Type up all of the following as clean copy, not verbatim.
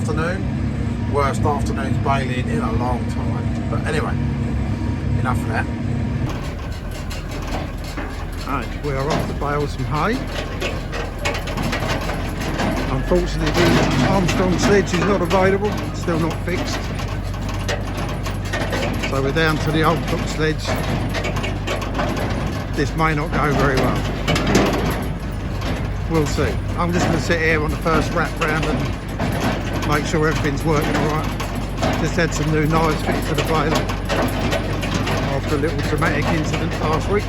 afternoon, worst afternoon's baling in a long time. But anyway, enough of that. Right, we are off to bale some hay. Unfortunately, the Armstrong sledge is not available, it's still not fixed. So we're down to the old cook sledge. This may not go very well. We'll see. I'm just going to sit here on the first wrap round and make sure everything's working alright. Just had some new knives fitted to the baler after a little dramatic incident last week.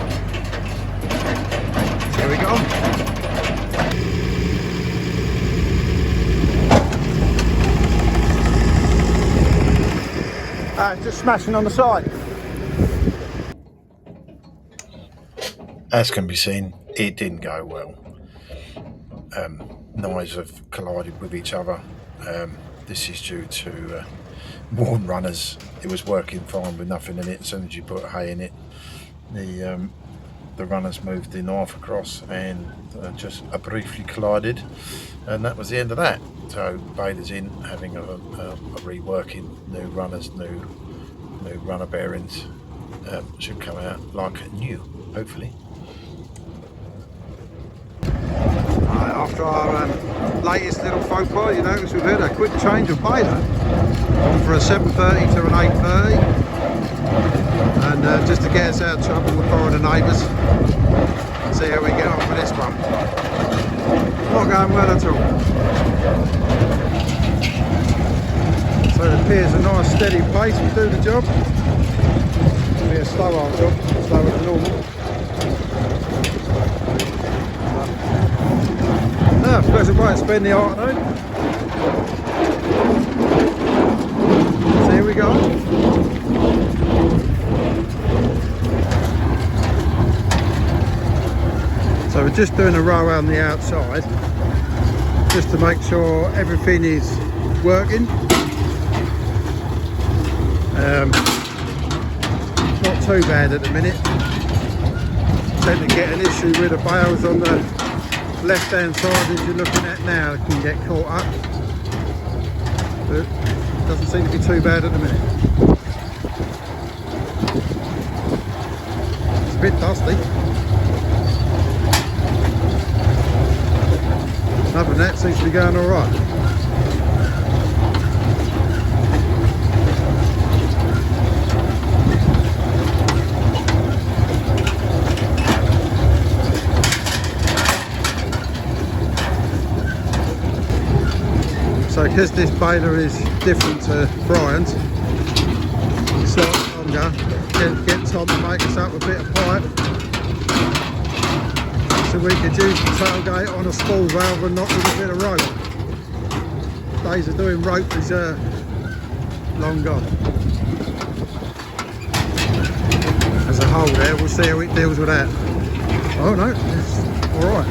Here we go. Just smashing on the side. As can be seen, it didn't go well. Knives have collided with each other. This is due to worn runners. It was working fine with nothing in it. As soon as you put hay in it, the runners moved the knife across and just briefly collided, and that was the end of that. So baler's in, having a reworking, new runners, new runner bearings, should come out like new, hopefully. After our latest little faux pas, you notice we've had a quick change of baler for a 7:30 to an 8:30, and just to get us out of trouble with borrowing the neighbours. See how we get on with this one. Not going well at all. So it appears a nice steady pace will do the job. It'll be a slow old job, slower than normal. Pleasant way to spend the afternoon. So here we go. So we're just doing a row around the outside, just to make sure everything is working. Not too bad at the minute. Tend to get an issue with the bales on the left hand side as you're looking at now, can get caught up, but doesn't seem to be too bad at the minute. It's a bit dusty. Other than that, seems to be going alright. So because this baler is different to Brian's, it's slightly longer, get Tom to make us up a bit of pipe so we could use the tailgate on a spool rather than not with a bit of rope. Days of doing rope is long gone. As a whole there, we'll see how it deals with that. Oh no, it's alright.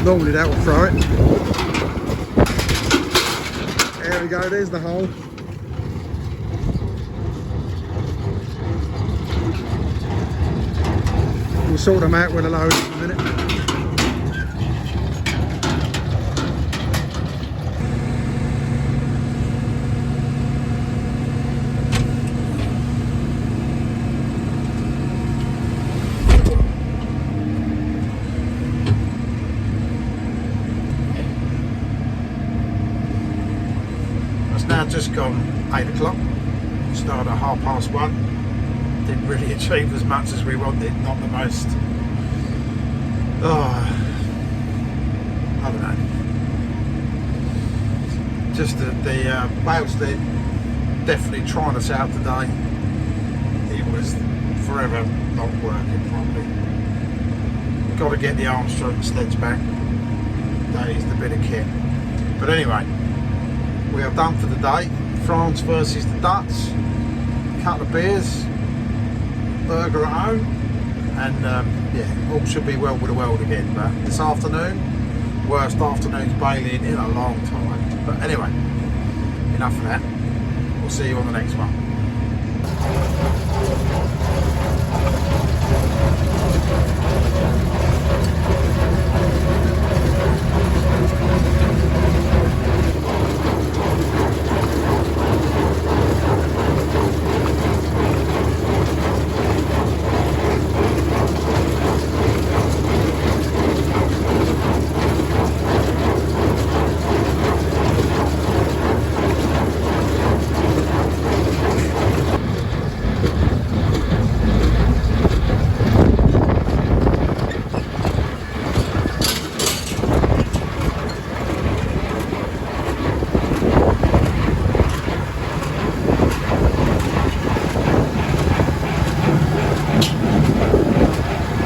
Normally that will throw it. There we go, there's the hole. We'll sort them out with a load in a minute. Now just gone 8 o'clock, started at 1:30. Didn't really achieve as much as we wanted, not the most, I don't know, just the bale sled definitely trying us out today. It was forever not working properly. Got to get the Armstrong sledge back, that is the bit of kit. But anyway, we are done for the day. France versus the Dutch, a couple of beers, burger at home, and yeah, all should be well with the world again. But this afternoon, worst afternoon's baling in a long time. But anyway, enough of that. We'll see you on the next one.